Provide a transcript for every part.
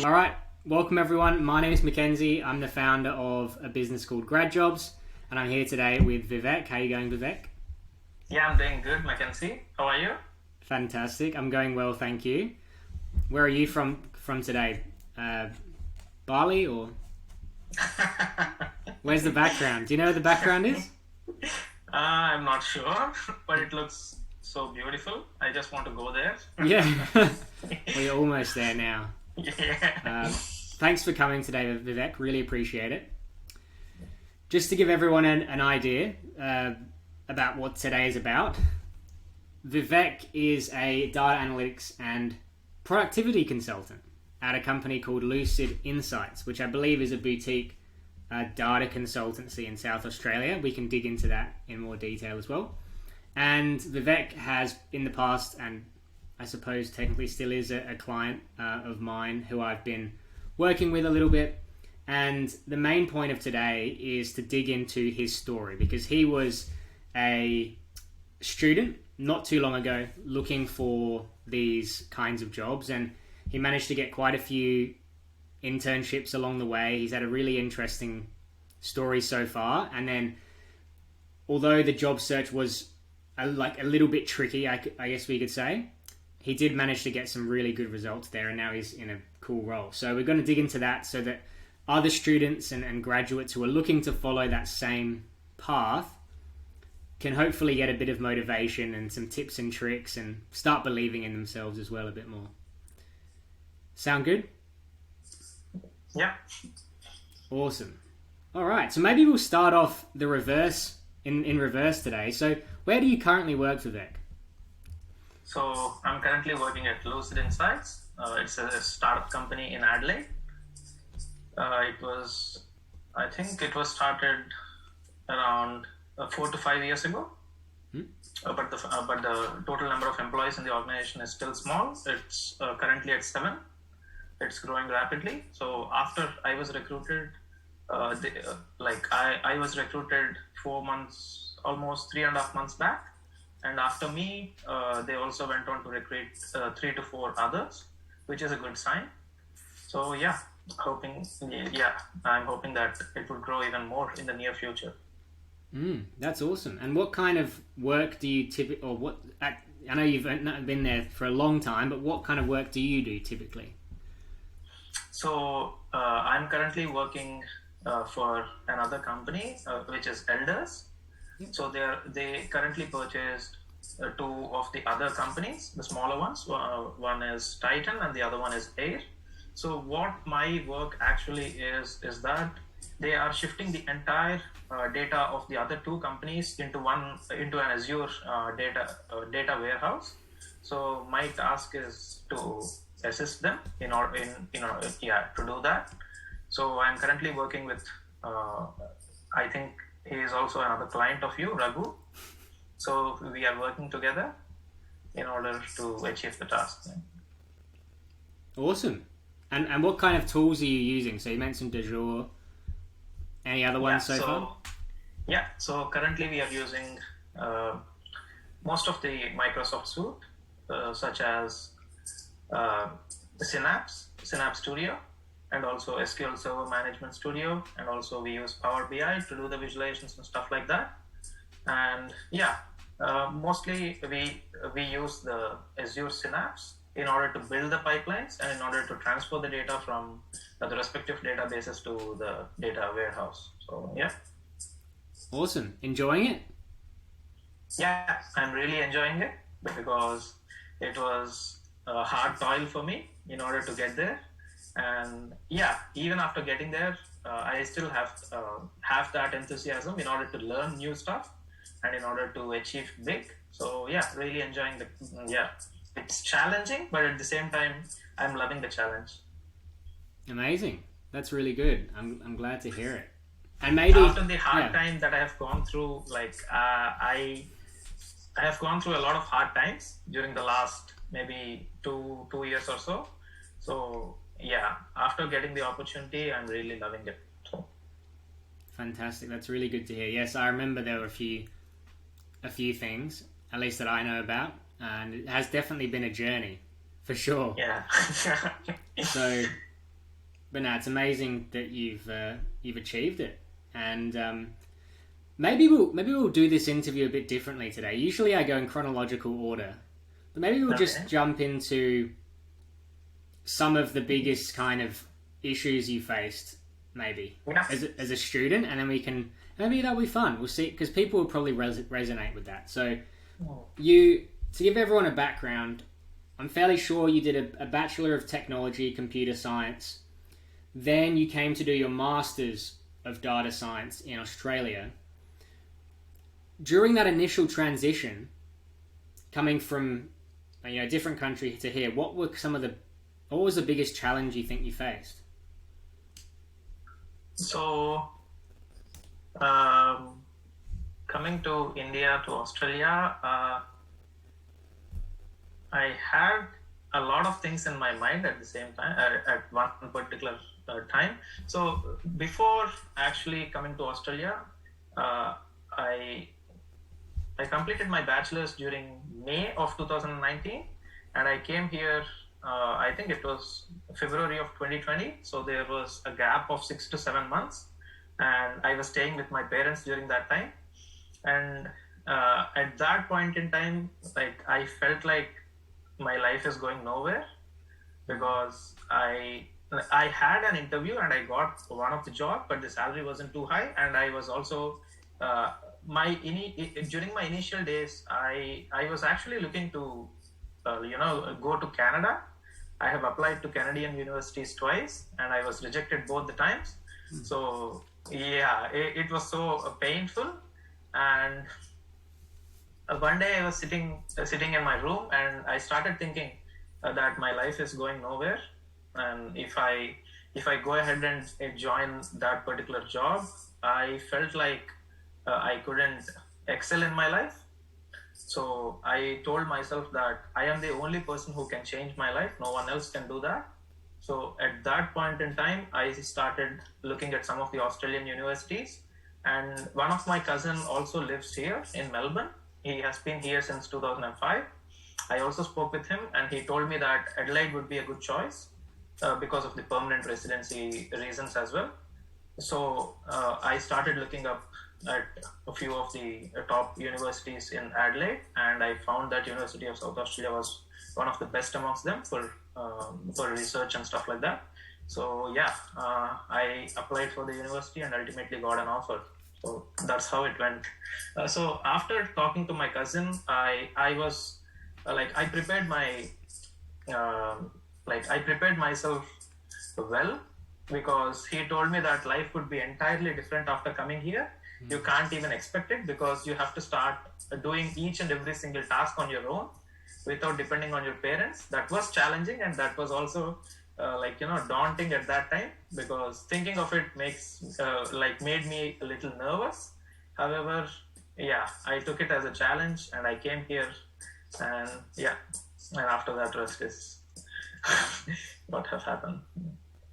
All right, welcome everyone. My name is Mackenzie. I'm the founder of a business called Grad Jobs, and I'm here today with Vivek. How are you going, Vivek? Yeah, I'm doing good, Mackenzie. How are you? Fantastic. I'm going well, thank you. Where are you from today? Bali or where's the background? Do you know where the background is? I'm not sure, but it looks so beautiful. I just want to go there. Yeah, we're almost there now. Yeah. Thanks for coming today, Vivek. Really appreciate it. Just to give everyone an idea about what today is about, Vivek is a data analytics and productivity consultant at a company called Lucid Insights, which I believe is a boutique data consultancy in South Australia. We can dig into that in more detail as well. And Vivek has in the past, and I suppose technically still is a client of mine who I've been working with a little bit. And the main point of today is to dig into his story, because he was a student not too long ago looking for these kinds of jobs, and he managed to get quite a few internships along the way. He's had a really interesting story so far, and then although the job search was a little bit tricky, I guess we could say, he did manage to get some really good results there, and now he's in a cool role. So we're going to dig into that so that other students and graduates who are looking to follow that same path can hopefully get a bit of motivation and some tips and tricks and start believing in themselves as well a bit more. Sound good? Yeah. Awesome. All right, so maybe we'll start off the reverse in reverse today. So where do you currently work, Vivek? So I'm currently working at Lucid Insights. It's a startup company in Adelaide. I think it was started around 4 to 5 years ago. But the total number of employees in the organization is still small. It's currently at 7. It's growing rapidly. So after I was recruited, I was recruited 4 months, almost 3.5 months back. And after me, they also went on to recruit 3 to 4 others, which is a good sign. So I'm hoping that it will grow even more in the near future. That's awesome. And what kind of work do you I know you've been there for a long time, but what kind of work do you do typically? So I'm currently working for another company, which is Elders. So they currently purchased 2 of the other companies, the smaller ones. One is Titan and the other one is Air. So what my work actually is that they are shifting the entire data of the other 2 companies into an Azure data warehouse. So my task is to assist them in order to do that. So I'm currently working with I think he is also another client of you, Raghu. So we are working together in order to achieve the task. Awesome. And what kind of tools are you using? So you mentioned Azure. Any other ones so far? Yeah, so currently we are using most of the Microsoft suite, such as Synapse Studio, and also SQL Server Management Studio, and also we use Power BI to do the visualizations and stuff like that. And mostly we use the Azure Synapse in order to build the pipelines and in order to transfer the data from the respective databases to the data warehouse. So Awesome. Enjoying it? Yeah, I'm really enjoying it because it was a hard toil for me in order to get there. And even after getting there, I still have that enthusiasm in order to learn new stuff and in order to achieve big. So really enjoying it's challenging, but at the same time, I'm loving the challenge. Amazing. That's really good. I'm glad to hear it. And maybe after the hard time that I have gone through, I have gone through a lot of hard times during the last maybe two years or so. So after getting the opportunity, I'm really loving it. So. Fantastic. That's really good to hear. Yes, I remember there were a few things, at least that I know about, and it has definitely been a journey, for sure. Yeah. So But no, it's amazing that you've achieved it, and maybe we'll do this interview a bit differently today. Usually I go in chronological order, but maybe we'll just jump into some of the biggest kind of issues you faced, maybe as a student, and then maybe that'll be fun. We'll see, because people will probably resonate with that. So to give everyone a background, I'm fairly sure you did a Bachelor of Technology, Computer Science. Then you came to do your Masters of Data Science in Australia. During that initial transition, coming from a different country to here, what was the biggest challenge you think you faced? So, coming to India to Australia, I had a lot of things in my mind at the same time, at one particular time. So before actually coming to Australia, I completed my bachelor's during May of 2019, and I came here, I think it was February of 2020. So there was a gap of 6 to 7 months, and I was staying with my parents during that time. And at that point in time, like, I felt like my life is going nowhere, because I had an interview and I got one of the job, but the salary wasn't too high, and I was also during my initial days, I was actually looking to go to Canada. I have applied to Canadian universities twice, and I was rejected both the times. So yeah, it was so painful. And one day I was sitting in my room, and I started thinking that my life is going nowhere, and if I go ahead and join that particular job, I felt like I couldn't excel in my life. So I told myself that I am the only person who can change my life. No one else can do that. So at that point in time, I started looking at some of the Australian universities, and one of my cousin also lives here in Melbourne. He has been here since 2005. I also spoke with him, and he told me that Adelaide would be a good choice because of the permanent residency reasons as well. So I started looking up at a few of the top universities in Adelaide, and I found that University of South Australia was one of the best amongst them for research and stuff like that. So yeah, I applied for the university and ultimately got an offer. So that's how it went. So after talking to my cousin, I was I prepared myself well, because he told me that life would be entirely different after coming here. You can't even expect it, because you have to start doing each and every single task on your own without depending on your parents. That was challenging, and that was also daunting at that time, because thinking of it made me a little nervous. However, yeah, I took it as a challenge, and I came here, and after that, rest is what has happened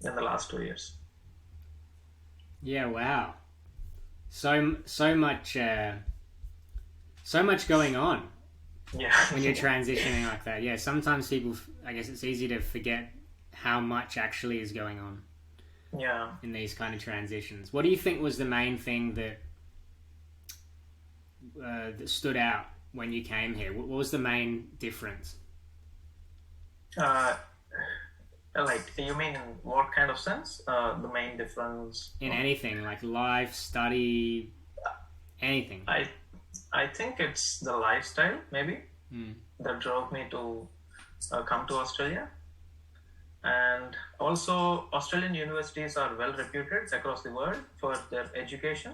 in the last 2 years. Yeah, wow. So much going on. Yeah. When you're transitioning like that. Yeah, sometimes people, I guess it's easy to forget how much actually is going on. Yeah. In these kind of transitions. What do you think was the main thing that stood out when you came here? What was the main difference? You mean in what kind of sense? The main difference? In anything, like life, study, anything. I think it's the lifestyle, maybe, that drove me to come to Australia. And also, Australian universities are well reputed across the world for their education.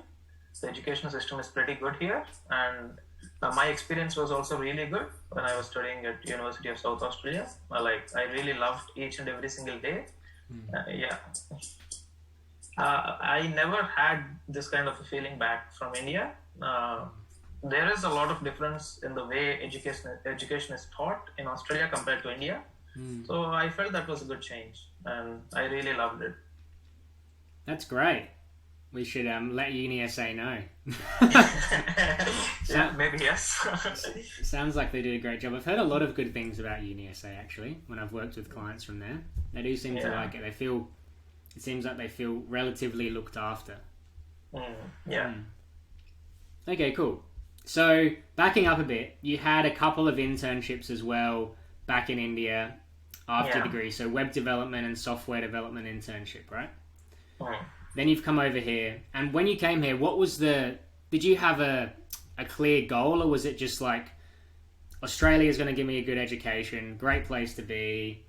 The education system is pretty good here, and my experience was also really good when I was studying at University of South Australia. I really loved each and every single day. I never had this kind of a feeling back from India. There is a lot of difference in the way education is taught in Australia compared to India. So I felt that was a good change, and I really loved it. That's great. We should let UniSA know. Maybe yes. Sounds like they did a great job. I've heard a lot of good things about UniSA, actually, when I've worked with clients from there. They do seem to like it. They feel it seems like they feel relatively looked after. Yeah. Okay, cool. So, backing up a bit, you had a couple of internships as well back in India after your degree. So, web development and software development internship, right? Then you've come over here. And when you came here, did you have a clear goal, or was it just like, Australia's going to give me a good education, great place to be,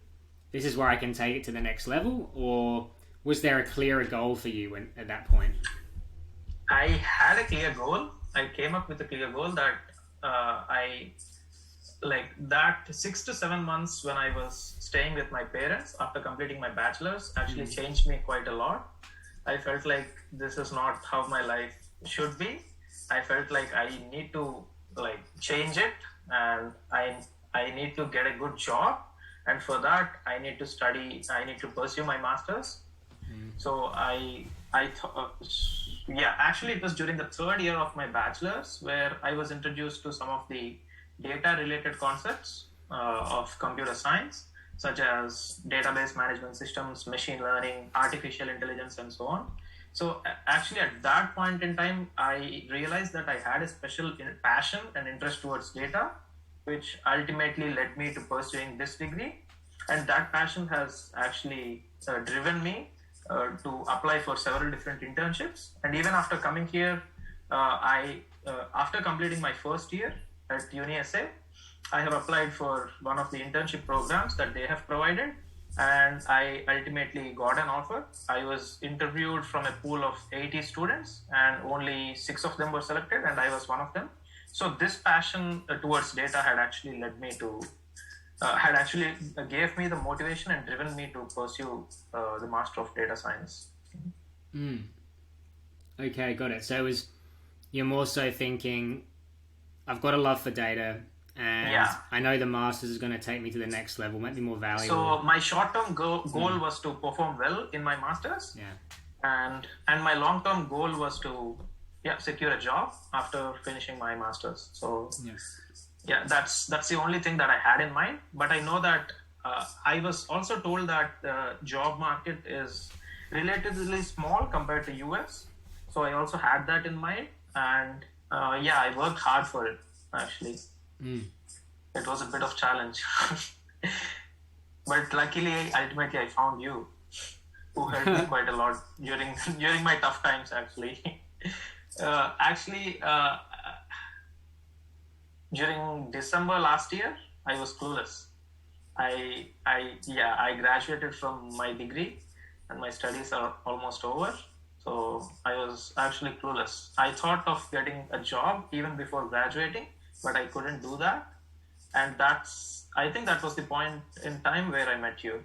this is where I can take it to the next level? Or was there a clearer goal for you at that point? I had a clear goal. I came up with a clear goal that that 6 to 7 months when I was staying with my parents after completing my bachelor's actually changed me quite a lot. I felt like this is not how my life should be. I felt like I need to change it, and I need to get a good job, and for that I need to study. I need to pursue my master's. So actually it was during the third year of my bachelor's where I was introduced to some of the data related concepts of computer science, such as database management systems, machine learning, artificial intelligence, and so on. So actually at that point in time, I realized that I had a special passion and interest towards data, which ultimately led me to pursuing this degree. And that passion has actually driven me to apply for several different internships. And even after coming here, after completing my first year at UniSA, I have applied for one of the internship programs that they have provided, and I ultimately got an offer. I was interviewed from a pool of 80 students, and only 6 of them were selected, and I was one of them. So this passion towards data had actually led me to gave me the motivation and driven me to pursue the Master of Data Science. Okay, got it. So you're more so thinking, I've got a love for data, and I know the Masters is going to take me to the next level, make me more valuable. So my short-term goal was to perform well in my Masters, and my long-term goal was to secure a job after finishing my Masters. So that's the only thing that I had in mind. But I know that I was also told that the job market is relatively small compared to US. So I also had that in mind, and I worked hard for it actually. It was a bit of challenge, but luckily, ultimately, I found you, who helped me quite a lot during my tough times. During December last year, I was clueless. I graduated from my degree, and my studies are almost over. So I was actually clueless. I thought of getting a job even before graduating, but I couldn't do that. And I think that was the point in time where I met you.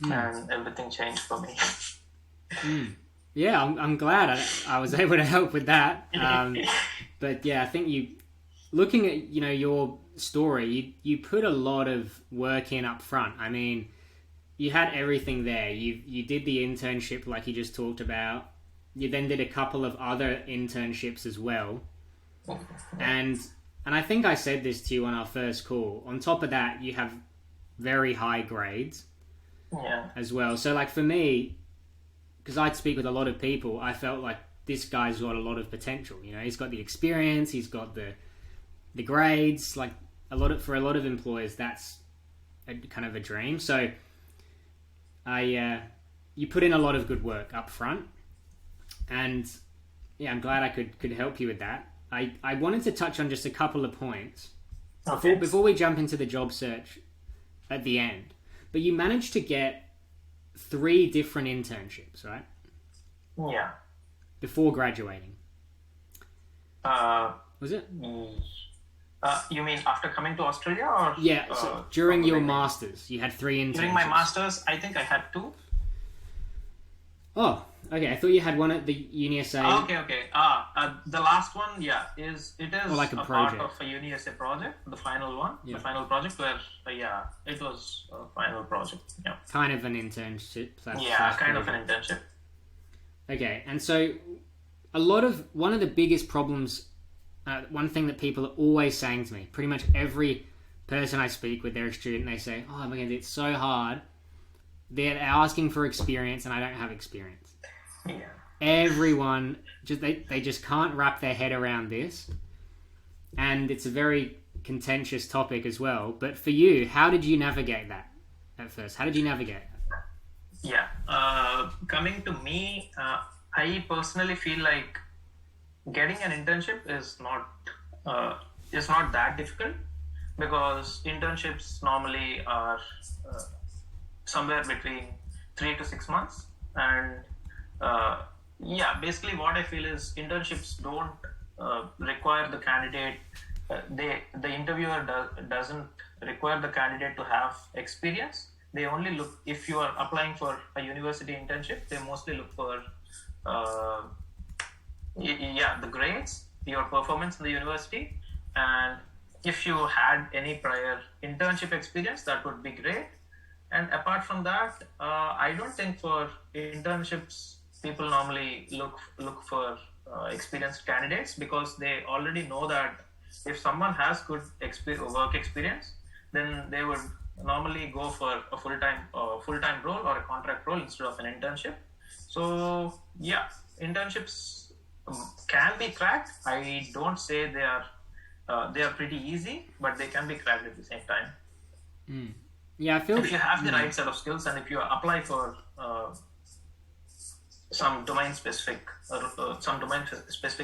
And everything changed for me. Yeah, I'm glad I was able to help with that. But I think looking at your story, you put a lot of work in up front. I mean, you had everything there. You did the internship like you just talked about. You then did a couple of other internships as well. And I think I said this to you on our first call. On top of that, you have very high grades as well. So like for me, because I'd speak with a lot of people, I felt like this guy's got a lot of potential. He's got the experience, he's got the grades. Like for a lot of employers, that's kind of a dream. So you put in a lot of good work up front, and I'm glad I could help you with that. I wanted to touch on just a couple of points before we jump into the job search at the end. But you managed to get 3 different internships, right? Yeah. Before graduating. Was it? You mean after coming to Australia, or? Yeah. So during your masters, you had 3 internships. During my masters, I think I had 2. Oh, okay. I thought you had one at the UniSA. Okay. The last one, is like a part of a UniSA project, the final one, the final project where, it was a final project. Yeah. Kind of an internship. Kind of an internship. Okay, and so one of the biggest problems, one thing that people are always saying to me, pretty much every person I speak with, they're a student, they say, oh my God, it's so hard they're asking for experience, and I don't have experience. Yeah. Everyone just they just can't wrap their head around this, and it's a very contentious topic as well. But for you, how did you navigate that at first? How did you navigate that? Yeah. Coming to me, I personally feel like getting an internship is not that difficult, because internships normally are somewhere between 3 to 6 months, and basically what I feel is internships don't require the candidate. The interviewer doesn't require the candidate to have experience. They only look, if you are applying for a university internship, they mostly look for the grades, your performance in the university, and if you had any prior internship experience, that would be great. And apart from that, I don't think for internships people normally look for experienced candidates, because they already know that if someone has good work experience, then they would normally go for a full-time role or a contract role instead of an internship. So yeah, internships can be cracked. I don't say they are pretty easy, but they can be cracked at the same time. Yeah, I feel if you have the right set of skills, and if you apply for some domain specific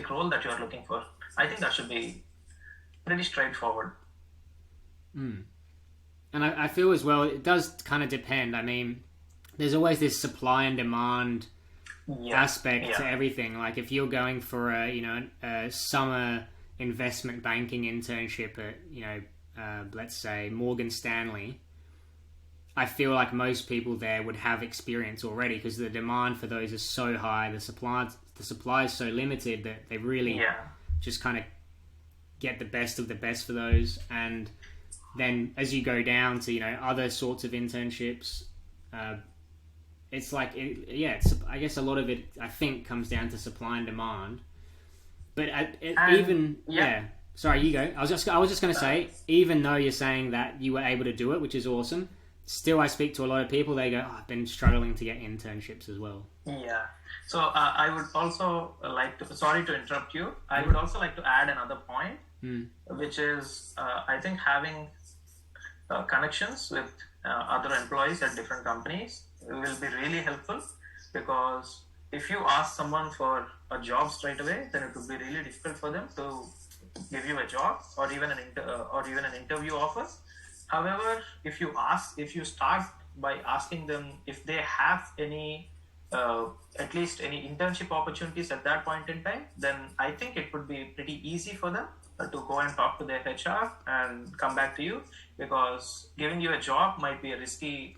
role that you are looking for, I think that should be pretty straightforward. And I feel as well, it does kind of depend. I mean, there's always this supply and demand aspect to everything. Like if you're going for a summer investment banking internship at let's say Morgan Stanley, I feel like most people there would have experience already, because the demand for those is so high, the supply is so limited that they really just kind of get the best of the best for those. And then as you go down to other sorts of internships, it's like I guess a lot of it I think comes down to supply and demand. But sorry, you go. I was just going to say, even though you're saying that you were able to do it, which is awesome, still I speak to a lot of people, they go, I've been struggling to get internships as well. Yeah. So I would also like to, sorry to interrupt you, I would also like to add another point, which is I think having connections with other employees at different companies will be really helpful, because if you ask someone for a job straight away, then it would be really difficult for them to give you a job or even an interview offer. However, if you start by asking them if they have any at least any internship opportunities at that point in time, then I think it would be pretty easy for them to go and talk to their HR and come back to you, because giving you a job might be a risky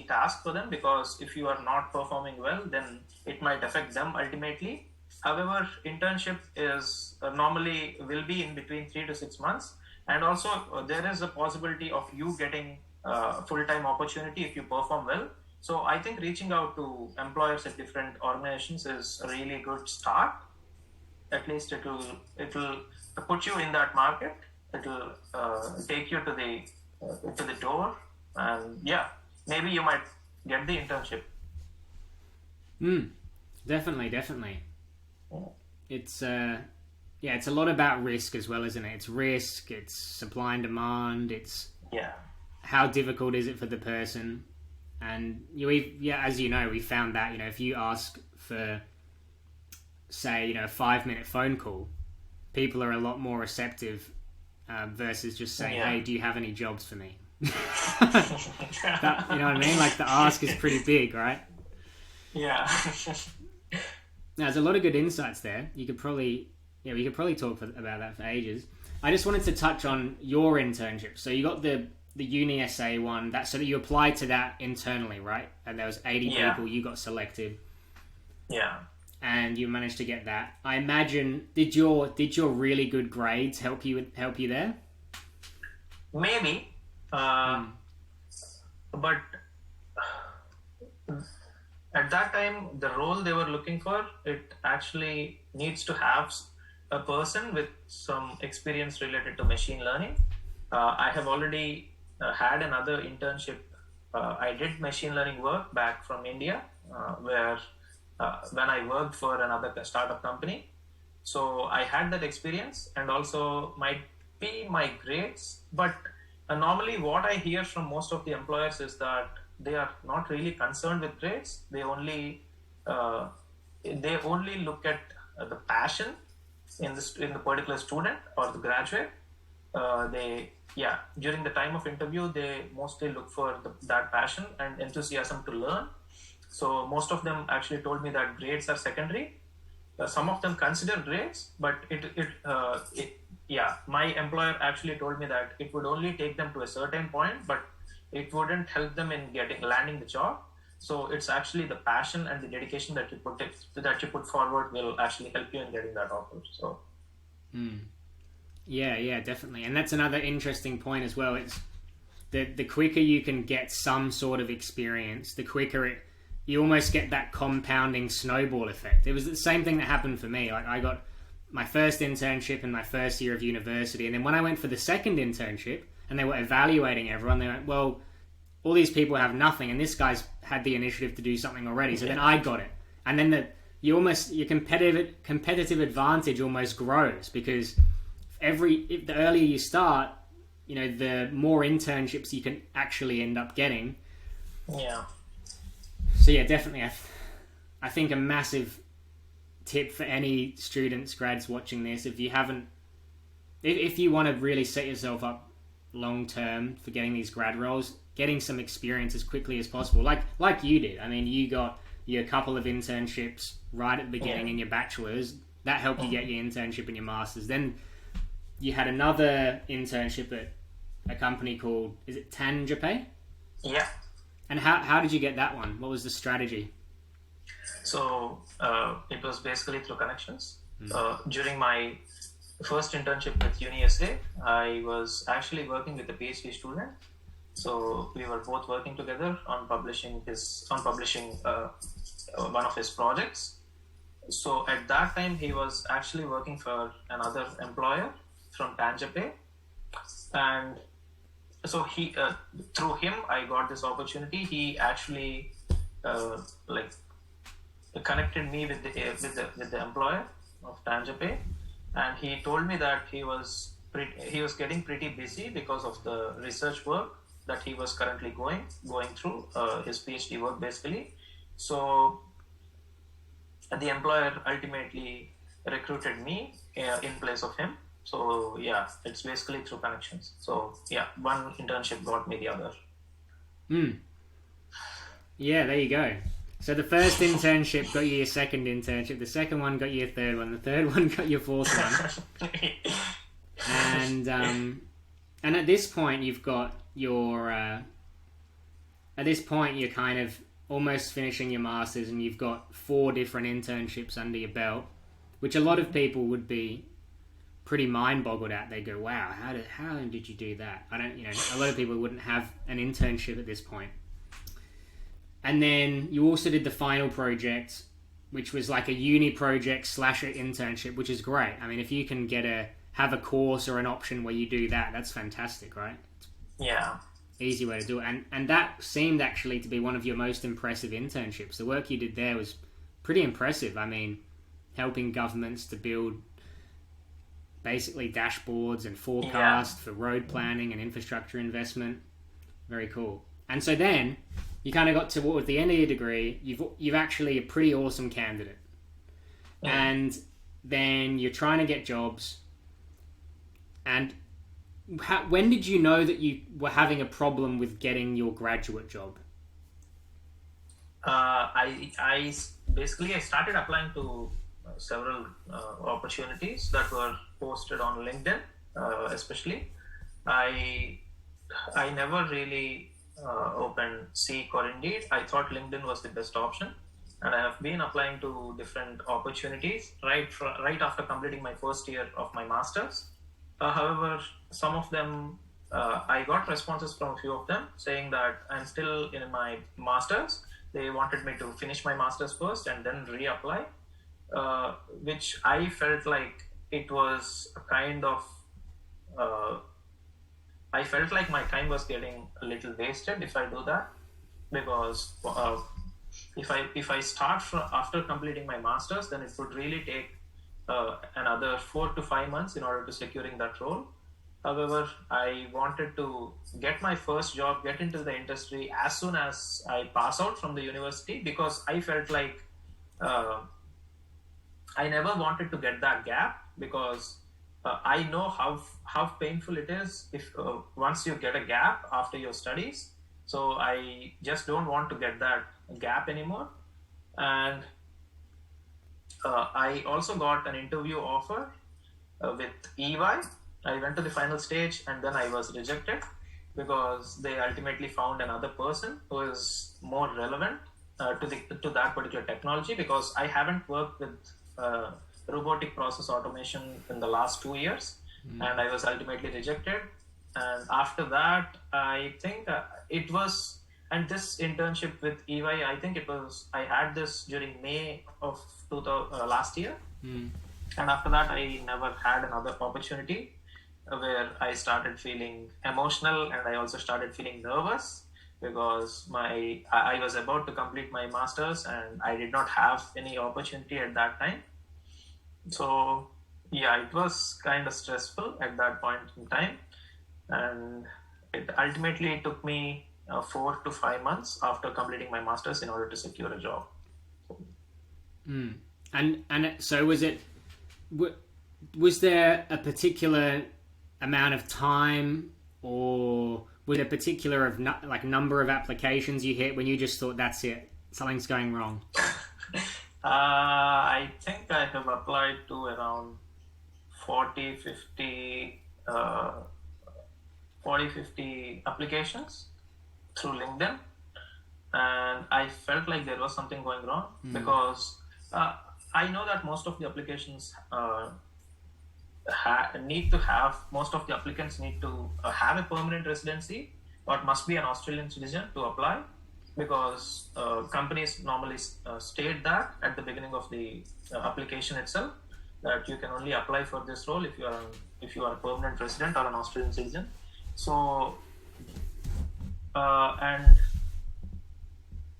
task for them, because if you are not performing well, then it might affect them ultimately. However, internship is normally will be in between 3 to 6 months, and also there is a possibility of you getting a full-time opportunity if you perform well. So I think reaching out to employers at different organizations is a really good start. At least it will put you in that market. It will take you to the door, and maybe you might get the internship. Definitely. It's it's a lot about risk as well, isn't it? It's risk, it's supply and demand, it's how difficult is it for the person. And as you know, we found that if you ask for, say, a 5-minute phone call, people are a lot more receptive versus just saying, hey, do you have any jobs for me? That, you know what I mean? Like, the ask is pretty big, right? Yeah. Now, there's a lot of good insights there. We could probably talk about that for ages. I just wanted to touch on your internship. So you got the Uni SA one, so that you applied to that internally, right? And there was 80 people, you got selected. Yeah. And you managed to get that. I imagine, did your really good grades help you there? Maybe. But at that time, the role they were looking for, it actually needs to have a person with some experience related to machine learning. I have already had another internship I did machine learning work back from India, where when I worked for another startup company. So I had that experience, and also might be my grades. But normally, what I hear from most of the employers is that they are not really concerned with grades. Uh, they only look at the passion in the particular student or the graduate. They During the time of interview, they mostly look for that passion and enthusiasm to learn. So most of them actually told me that grades are secondary. Some of them consider grades, but my employer actually told me that it would only take them to a certain point, but it wouldn't help them in landing the job. So it's actually the passion and the dedication that you put forward will actually help you in getting that offer. So. Yeah, definitely. And that's another interesting point as well. It's the quicker you can get some sort of experience, the quicker you almost get that compounding snowball effect. It was the same thing that happened for me. Like, I got my first internship in my first year of university, and then when I went for the second internship and they were evaluating everyone, they went, well, all these people have nothing, and this guy's had the initiative to do something already. So then I got it. And then your competitive advantage almost grows, because the earlier you start, the more internships you can actually end up getting. Yeah. So yeah, definitely. I think a massive tip for any students, grads watching this, if you want to really set yourself up long term for getting these grad roles, getting some experience as quickly as possible, like you did. I mean, you got your couple of internships right at the beginning in your bachelor's. That helped you get your internship and your master's. Then you had another internship at a company called, is it Tanjape? Yeah. And how did you get that one? What was the strategy? So it was basically through connections. During my first internship with UniSA, I was actually working with a PhD student. So we were both working together on publishing one of his projects. So at that time, he was actually working for another employer from Tanjape, and so he through him I got this opportunity. He actually connected me with the employer of Tanjape, and he told me that he was getting pretty busy because of the research work that he was currently going through, his PhD work basically. So the employer ultimately recruited me in place of him. So yeah, it's basically through connections. So yeah, one internship got me the other. Yeah, there you go. So the first internship got you your second internship, the second one got you your third one, the third one got your fourth one. And at this point you've got your at this point you're kind of almost finishing your masters, and you've got 4 different internships under your belt, which a lot of people would be pretty mind boggled at. They go, wow, how did you do that? A lot of people wouldn't have an internship at this point. And then you also did the final project, which was like a uni project / an internship, which is great. I mean, if you can have a course or an option where you do that, that's fantastic, right? Yeah. Easy way to do it. And that seemed actually to be one of your most impressive internships. The work you did there was pretty impressive. I mean, helping governments to build basically dashboards and forecasts for road planning and infrastructure investment. Very cool. And so then you kind of got towards the end of your degree. You've actually a pretty awesome candidate, and then you're trying to get jobs. And when did you know that you were having a problem with getting your graduate job? I started applying to several opportunities that were posted on LinkedIn, especially. I never really opened Seek or Indeed. I thought LinkedIn was the best option, and I have been applying to different opportunities right after completing my first year of my master's. However, some of them, I got responses from a few of them saying that I'm still in my master's. They wanted me to finish my master's first and then reapply, which I felt like it was a kind of, I felt like my time was getting a little wasted if I do that. because if I start from after completing my masters, then it would really take another 4 to 5 months in order to securing that role. However, I wanted to get my first job, get into the industry as soon as I pass out from the university, because I felt like uh, I never wanted to get that gap, because I know how painful it is if once you get a gap after your studies. So I just don't want to get that gap anymore. And I also got an interview offer with EY. I went to the final stage and then I was rejected because they ultimately found another person who is more relevant to that particular technology, because I haven't worked with uh, robotic process automation in the last 2 years, and I was ultimately rejected. And after that, I think it was, and this internship with EY, I think it was, I had this during May of last year. And after that, I never had another opportunity where I started feeling emotional, and I also started feeling nervous because I was about to complete my masters and I did not have any opportunity at that time. So yeah, it was kind of stressful at that point in time, and it ultimately took me 4 to 5 months after completing my masters in order to secure a job. And so was there a particular amount of time, or was there a particular number of applications you hit when you just thought, that's it, something's going wrong? I think I have applied to around 40, 50, 50 applications through LinkedIn, and I felt like there was something going wrong because I know that most of the applications most of the applicants need to have a permanent residency or must be an Australian citizen to apply, because companies normally state that at the beginning of the application itself, that you can only apply for this role if you are a permanent resident or an Australian citizen. So and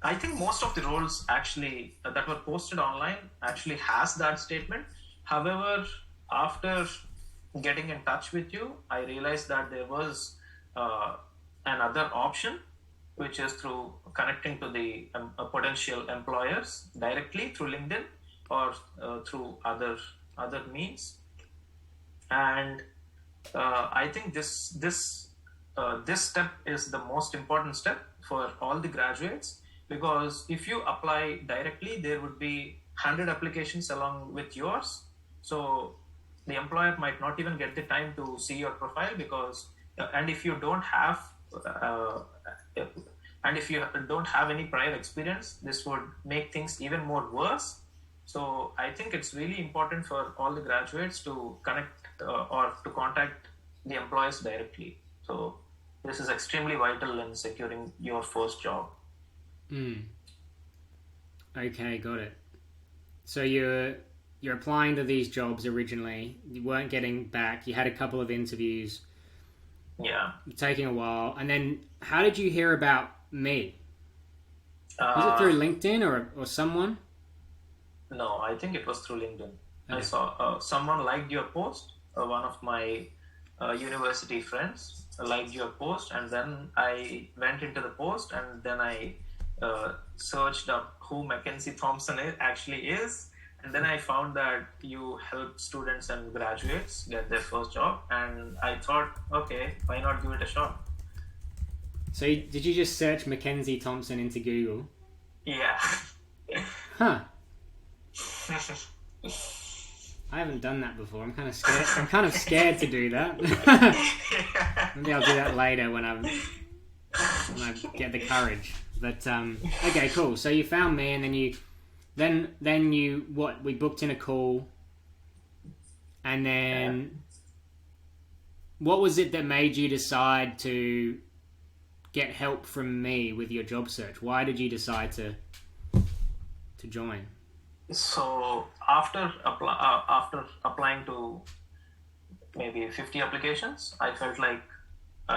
I think most of the roles actually that were posted online actually has that statement. However, after getting in touch with you, I realized that there was another option, which is through connecting to the potential employers directly through LinkedIn or through other means. And I think this step is the most important step for all the graduates, because if you apply directly, there would be 100 applications along with yours. So the employer might not even get the time to see your profile, because and if you don't have any prior experience, this would make things even more worse. So I think it's really important for all the graduates to connect or to contact the employers directly. So this is extremely vital in securing your first job. Okay, got it. So you're applying to these jobs originally. You weren't getting back. You had a couple of interviews. Yeah. Taking a while. And then how did you hear about me? Was it through LinkedIn or someone? No, I think it was through LinkedIn. Okay. I saw someone liked your post. One of my university friends liked your post, and then I went into the post, and then I searched up who Mackenzie Thompson actually is. And then I found that you help students and graduates get their first job, and I thought, okay, why not give it a shot? So did you just search Mackenzie Thompson into Google? Yeah. Huh. I haven't done that before. I'm kind of scared. I'm kind of scared to do that. Maybe I'll do that later when I get the courage. But okay, cool. So you found me, and then you we booked in a call, and then what was it that made you decide to get help from me with your job search? Why did you decide to join? So after applying to maybe 50 applications, I felt like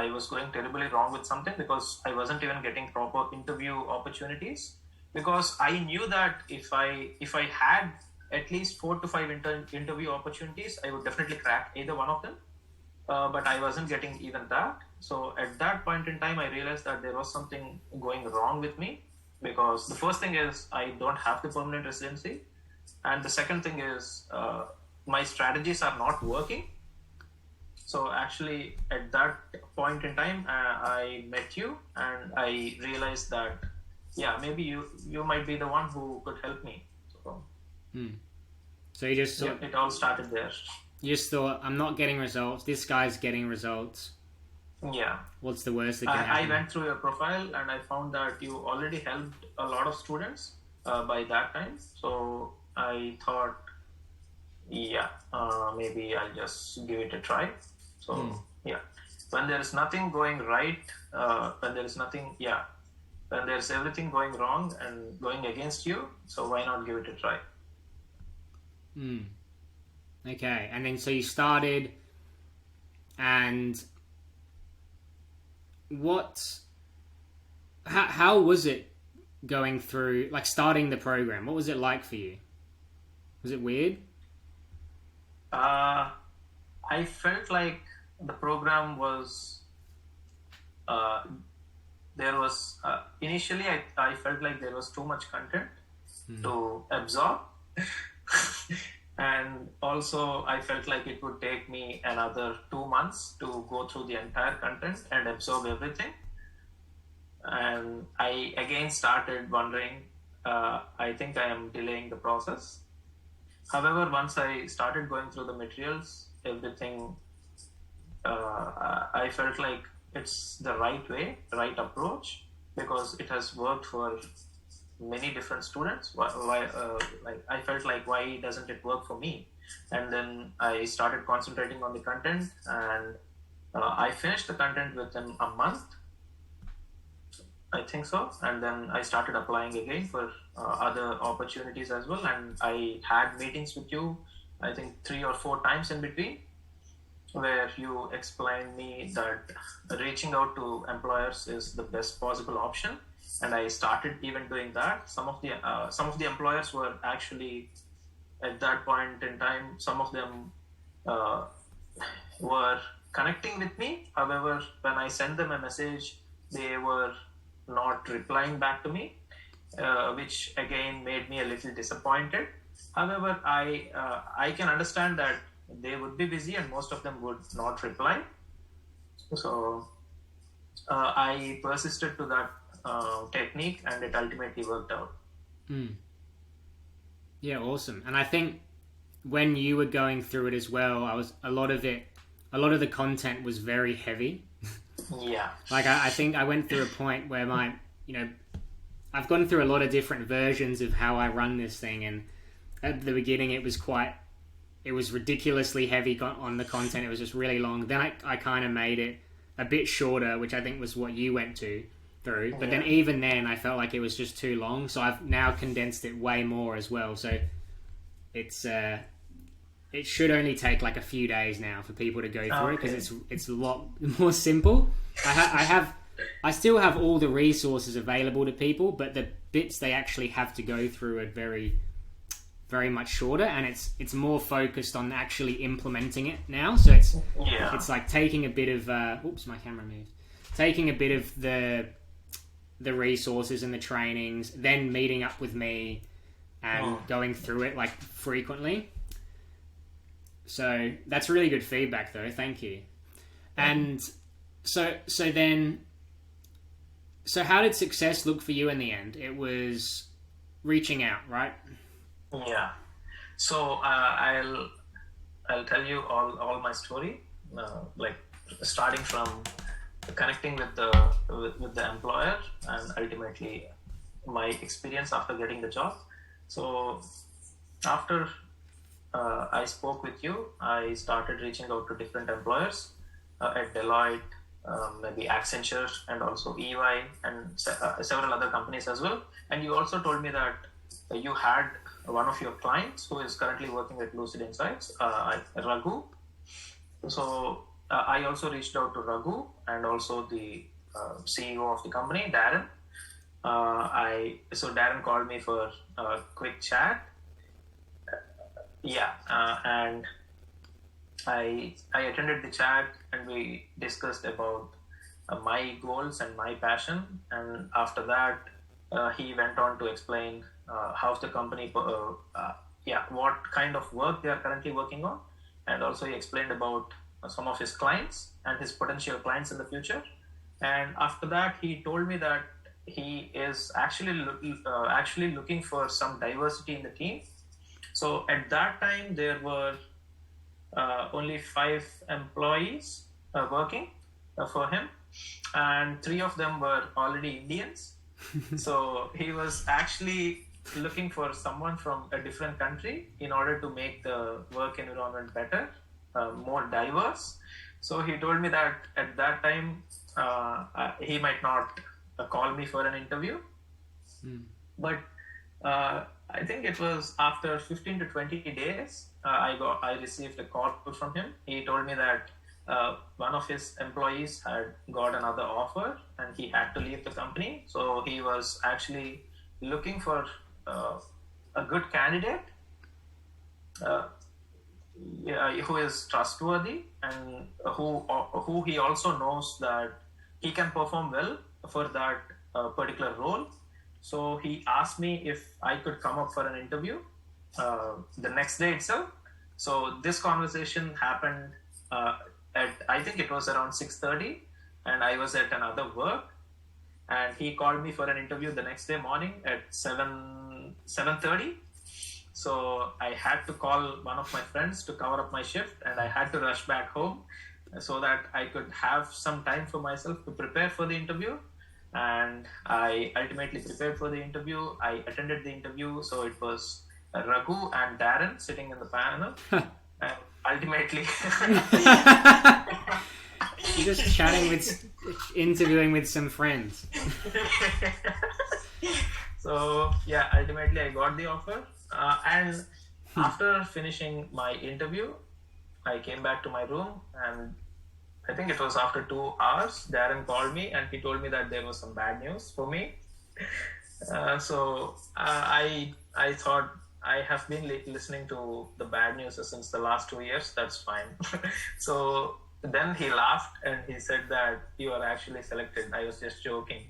I was going terribly wrong with something, because I wasn't even getting proper interview opportunities. Because I knew that if I had at least 4 to 5 interview opportunities, I would definitely crack either one of them. But I wasn't getting even that. So at that point in time, I realized that there was something going wrong with me, because the first thing is I don't have the permanent residency, and the second thing is my strategies are not working. So actually, at that point in time, I met you, and I realized that, yeah, maybe you might be the one who could help me. So, So you just thought, it all started there. you just thought, I'm not getting results. This guy's getting results. Yeah. What's the worst that can I happen? went through your profile, and I found that you already helped a lot of students by that time. So I thought, yeah, maybe I'll just give it a try. So yeah, when there is nothing going right, when there is nothing, when there's everything going wrong and going against you, so why not give it a try? Okay, and then so you started, and how was it going through, like, starting the program? What was it like for you? Was it weird? I felt like the program was, there was, initially I felt like there was too much content to absorb. And also I felt like it would take me another 2 months to go through the entire content and absorb everything. And I again started wondering, I think I am delaying the process. However, once I started going through the materials, everything, I felt like it's the right way, right approach, because it has worked for many different students. Like, I felt like, why doesn't it work for me? And then I started concentrating on the content, and I finished the content within a month, I think so. And then I started applying again for other opportunities as well. And I had meetings with you, I think 3 or 4 times in between, where you explained me that reaching out to employers is the best possible option. And I started even doing that. Some of the employers were actually, at that point in time, some of them were connecting with me. However, when I sent them a message, they were not replying back to me, which again made me a little disappointed. However, I can understand that they would be busy and most of them would not reply. So I persisted to that technique, and it ultimately worked out. Yeah, awesome. And I think when you were going through it as well, a lot of the content was very heavy. Yeah. Like, I think I went through a point where I've gone through a lot of different versions of how I run this thing, and at the beginning it was ridiculously heavy on the content. It was just really long. Then I kind of made it a bit shorter, which I think was what you went through. But then even then I felt like it was just too long, so I've now condensed it way more as well. So it should only take like a few days now for people to go through it, because it's a lot more simple. I still have all the resources available to people, but the bits they actually have to go through are very, very much shorter, and it's more focused on actually implementing it now. So it's like taking a bit of oops, my camera moved. Taking a bit of the resources and the trainings, then meeting up with me and going through it like frequently. So that's really good feedback, though. Thank you. And so how did success look for you in the end? It was reaching out, right? Yeah. So I'll tell you all my story, like starting from connecting with the employer, and ultimately my experience after getting the job. So after I spoke with you, I started reaching out to different employers at Deloitte, maybe Accenture, and also EY, and several other companies as well. And you also told me that you had one of your clients who is currently working at Lucid Insights, Raghu. So I also reached out to Raghu and also the CEO of the company, Darren. So Darren called me for a quick chat. And I attended the chat and we discussed about my goals and my passion. And after that, he went on to explain how the company, what kind of work they are currently working on. And also he explained about some of his clients and his potential clients in the future. And after that, he told me that he is actually looking for some diversity in the team. So at that time, there were only 5 employees working for him, and 3 of them were already Indians. So he was actually looking for someone from a different country in order to make the work environment better, more diverse. So he told me that at that time he might not call me for an interview, but I think it was after 15 to 20 days, I received a call from him. He told me that one of his employees had got another offer and he had to leave the company. So he was actually looking for a good candidate who is trustworthy and who he also knows that he can perform well for that particular role. So he asked me if I could come up for an interview the next day itself. So this conversation happened I think it was around 6:30, and I was at another work, and he called me for an interview the next day morning at 7:30. So I had to call one of my friends to cover up my shift, and I had to rush back home so that I could have some time for myself to prepare for the interview. And I ultimately prepared for the interview. I attended the interview. So it was Raghu and Darren sitting in the panel. And ultimately... You're just interviewing with some friends. So, yeah, ultimately I got the offer. And after finishing my interview, I came back to my room, and I think it was after 2 hours, Darren called me and he told me that there was some bad news for me. So I thought, I have been listening to the bad news since the last 2 years. That's fine. So then he laughed and he said that you are actually selected. I was just joking.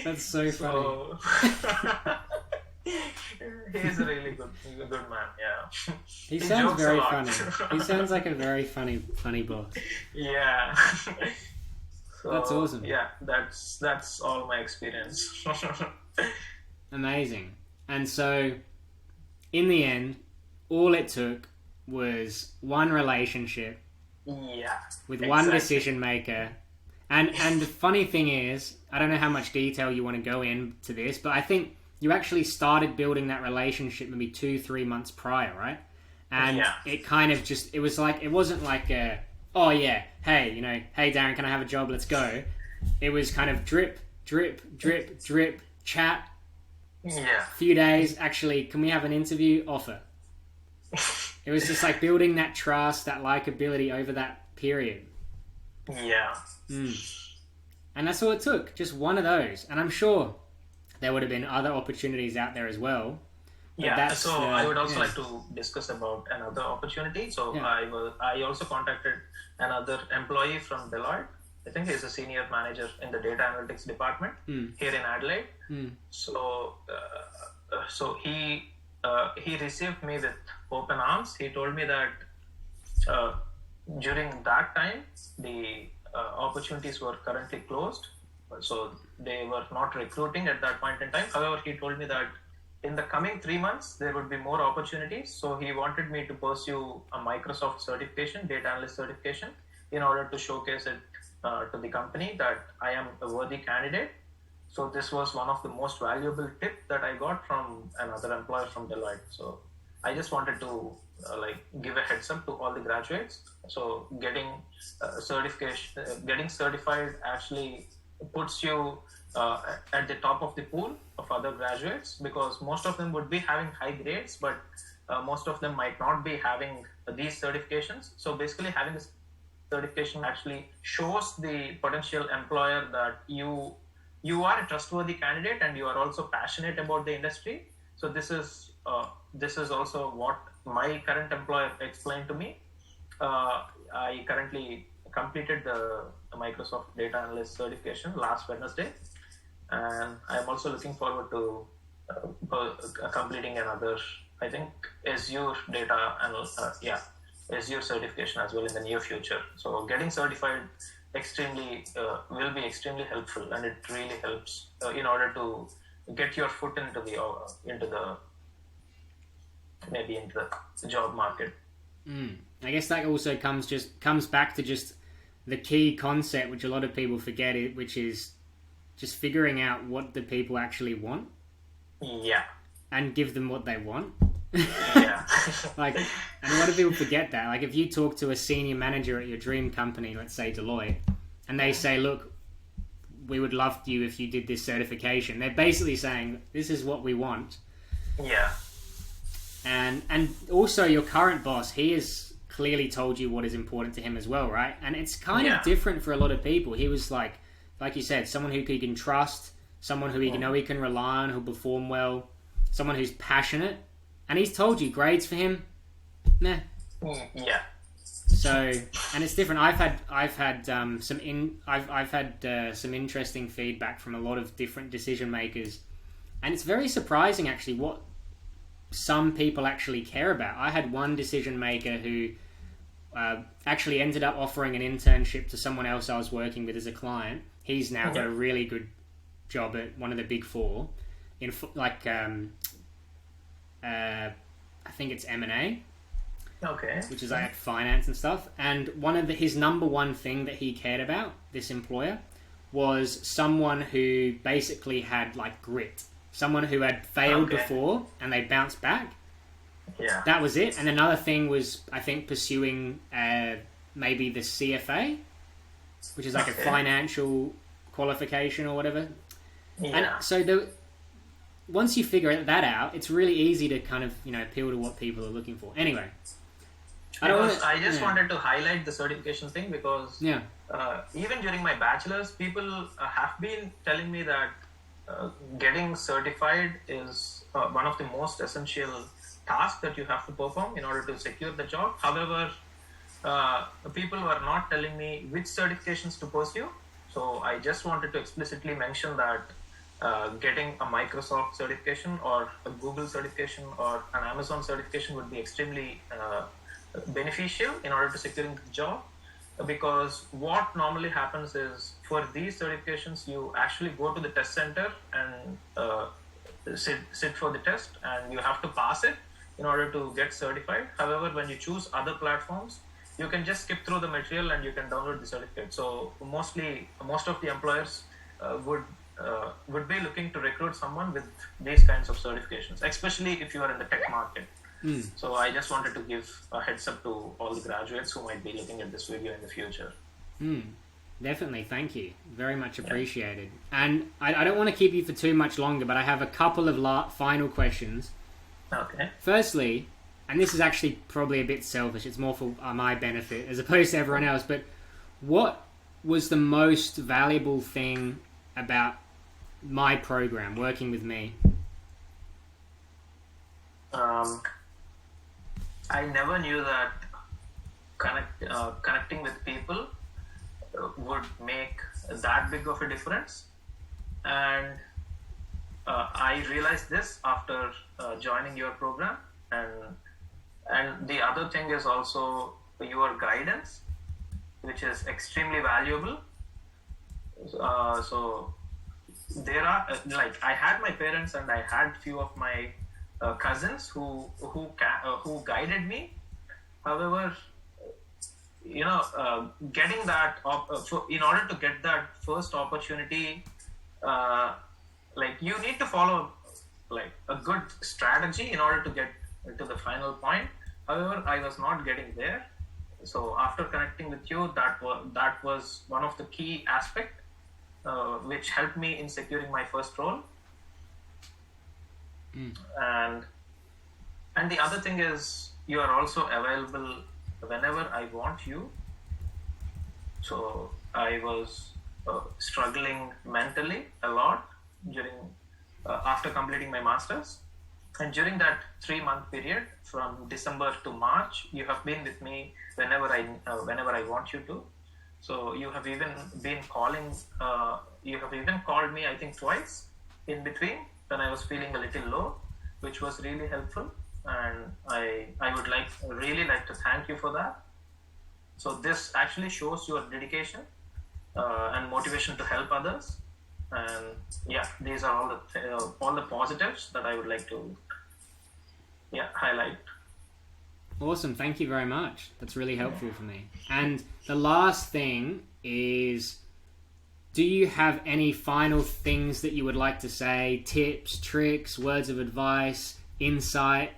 That's so funny. He's a really good man. Yeah. He sounds very funny. He sounds like a very funny boss. Yeah. So, that's awesome. Yeah, that's all my experience. Amazing. And so, in the end, all it took was one relationship. Yeah. With one decision maker. And the funny thing is, I don't know how much detail you want to go into this, but I think you actually started building that relationship maybe 2-3 months prior, right? And it kind of just, it wasn't like a, oh yeah, hey Darren, can I have a job? Let's go. It was kind of drip, chat. Yeah. Few days, actually, can we have an interview? Offer. It was just like building that trust, that likability over that period. Yeah. And that's all it took. Just one of those. And I'm sure there would have been other opportunities out there as well. Yeah, so I would also like to discuss about another opportunity. So I also contacted another employee from Deloitte. I think he's a senior manager in the data analytics department here in Adelaide. So he received me with open arms. He told me that during that time the opportunities were currently closed, so they were not recruiting at that point in time. However, he told me that in the coming 3 months there would be more opportunities, so he wanted me to pursue a Microsoft certification, data analyst certification, in order to showcase it to the company that I am a worthy candidate. So this was one of the most valuable tips that I got from another employer from Deloitte. So I just wanted to give a heads up to all the graduates. So getting certified actually puts you at the top of the pool of other graduates, because most of them would be having high grades, but most of them might not be having these certifications. So basically, having this certification actually shows the potential employer that you are a trustworthy candidate and you are also passionate about the industry. So this is also what my current employer explained to me. I currently completed the Microsoft Data Analyst certification last Wednesday, and I'm also looking forward to completing another, I think, Azure Data Azure certification as well in the near future. So getting certified will be extremely helpful, and it really helps in order to get your foot into the job market. I guess that also comes back to just the key concept, which a lot of people forget, which is just figuring out what the people actually want. Yeah. And give them what they want. Yeah. And a lot of people forget that. Like, if you talk to a senior manager at your dream company, let's say Deloitte, and they say, look, we would love you if you did this certification, they're basically saying, this is what we want. Yeah. And also your current boss, he has clearly told you what is important to him as well, right? And it's kind of different for a lot of people. He was like you said, someone who he can trust, someone who he know he can rely on, who'll perform well, someone who's passionate. And he's told you grades for him, nah. Yeah. So, and it's different. I've had some interesting feedback from a lot of different decision makers, and it's very surprising actually what some people actually care about. I had one decision maker who actually ended up offering an internship to someone else I was working with as a client. He's now got a really good job at one of the big four in I think it's M&A. Okay. Which is like finance and stuff. And his number one thing that he cared about, this employer, was someone who basically had like grit. Someone who had failed before and they bounced back. Yeah. That was it. And another thing was, I think, pursuing maybe the CFA, which is like a financial qualification or whatever. Yeah. And so once you figure that out, it's really easy to kind of, appeal to what people are looking for. Anyway. I just wanted to highlight the certification thing because even during my bachelor's, people have been telling me that getting certified is one of the most essential tasks that you have to perform in order to secure the job. However, people were not telling me which certifications to pursue. So I just wanted to explicitly mention that getting a Microsoft certification or a Google certification or an Amazon certification would be extremely beneficial in order to securing the job, because what normally happens is for these certifications you actually go to the test center and sit for the test, and you have to pass it in order to get certified. However, when you choose other platforms, you can just skip through the material and you can download the certificate. So most of the employers would be looking to recruit someone with these kinds of certifications, especially if you are in the tech market. So I just wanted to give a heads up to all the graduates who might be looking at this video in the future. Definitely, thank you. Very much appreciated. And I don't want to keep you for too much longer, but I have a couple of final questions. Okay. Firstly, and this is actually probably a bit selfish, it's more for my benefit as opposed to everyone else, but what was the most valuable thing about my program, working with me? I never knew that connecting with people would make that big of a difference, and I realized this after joining your program. And the other thing is also your guidance, which is extremely valuable. So there are I had my parents and I had few of my cousins who guided me. However, getting that in order to get that first opportunity, you need to follow a good strategy in order to get to the final point. However, I was not getting there. So after connecting with you, that was one of the key aspect which helped me in securing my first role. And the other thing is, you are also available whenever I want you. So I was struggling mentally a lot during after completing my masters, and during that 3-month period from December to March, you have been with me whenever I want you to. So you have even been calling. You have even called me, I think, twice in between when I was feeling a little low, which was really helpful. And I would really like to thank you for that. So this actually shows your dedication and motivation to help others. And yeah, these are all the positives that I would like to highlight. Awesome, thank you very much. That's really helpful for me. And the last thing is, do you have any final things that you would like to say? Tips, tricks, words of advice, insight,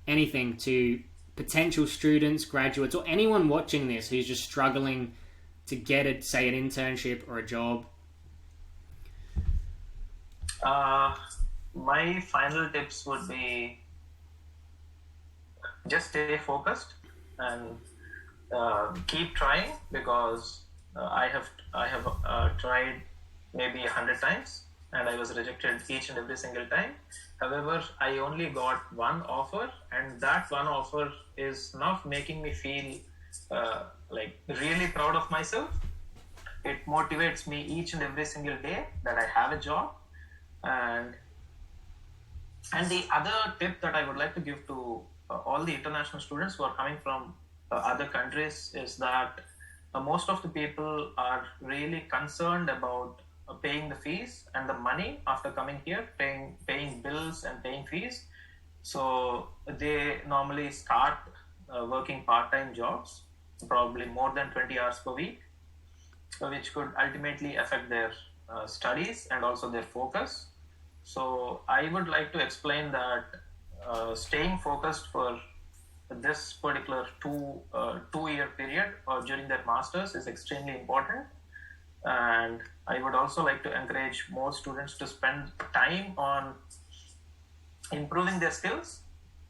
anything to potential students, graduates, or anyone watching this who's just struggling to get an internship or a job? My final tips would be just stay focused and keep trying, because I have tried maybe 100 times and I was rejected each and every single time. However, I only got one offer, and that one offer is not making me feel really proud of myself. It motivates me each and every single day that I have a job. And the other tip that I would like to give to all the international students who are coming from other countries is that most of the people are really concerned about paying the fees and the money after coming here, paying bills and paying fees. So they normally start working part-time jobs, probably more than 20 hours per week, which could ultimately affect their studies and also their focus. So I would like to explain that staying focused for this particular two-year period or during their masters is extremely important. And I would also like to encourage more students to spend time on improving their skills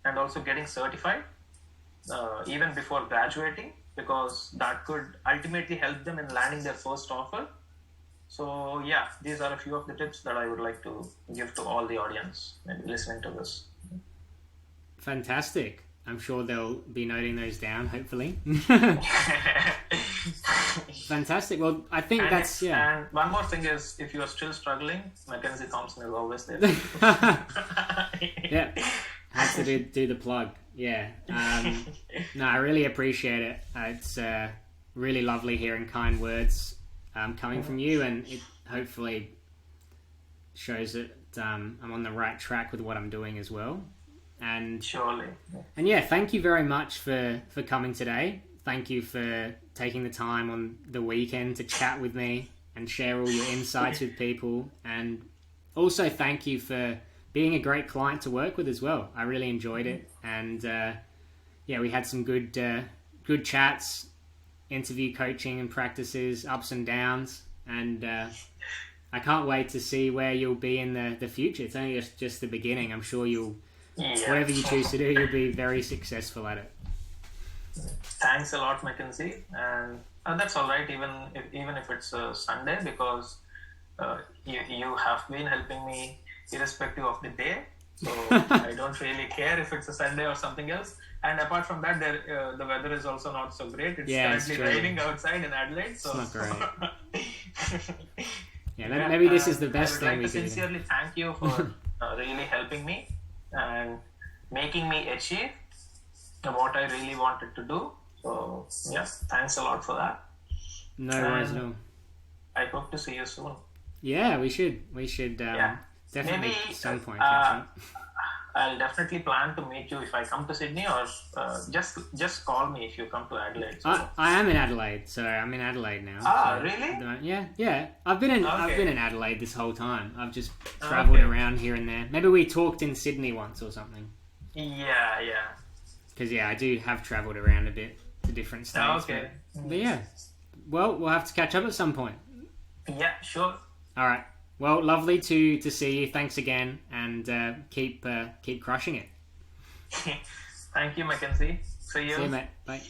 and also getting certified even before graduating, because that could ultimately help them in landing their first offer. So yeah, these are a few of the tips that I would like to give to all the audience maybe listening to this. Fantastic. I'm sure they'll be noting those down, hopefully. Fantastic. Well, I think And one more thing is, if you are still struggling, Mackenzie Thompson is always there. Yeah, had to do the plug. Yeah. No, I really appreciate it. It's really lovely hearing kind words coming from you, and it hopefully shows that I'm on the right track with what I'm doing as well. And surely. And yeah, thank you very much for coming today. Thank you for taking the time on the weekend to chat with me and share all your insights with people. And also thank you for being a great client to work with as well. I really enjoyed it. And we had some good chats, interview coaching and practices, ups and downs. And I can't wait to see where you'll be in the future. It's only just the beginning. I'm sure whatever you choose to do, you'll be very successful at it. Thanks a lot, Mackenzie, and that's all right. Even if it's a Sunday, because you have been helping me irrespective of the day. So I don't really care if it's a Sunday or something else. And apart from that, the weather is also not so great. It's currently raining outside in Adelaide, so it's not great. Maybe this is the best thing we can do. I would like to sincerely thank you for really helping me and making me achieve what I really wanted to do. So yes, thanks a lot for that. No worries at all. I hope to see you soon. Yeah, we should definitely maybe at some point catch up. I'll definitely plan to meet you if I come to Sydney, or just call me if you come to Adelaide. So. I am in Adelaide, so I'm in Adelaide now. Ah, so really? Yeah. I've been in Adelaide this whole time. I've just travelled around here and there. Maybe we talked in Sydney once or something. Yeah. Because I do have travelled around a bit to different states. Okay. But yeah, well, we'll have to catch up at some point. Yeah, sure. All right. Well, lovely to see you. Thanks again, and keep crushing it. Thank you, Mackenzie. See you. See you, mate. Bye.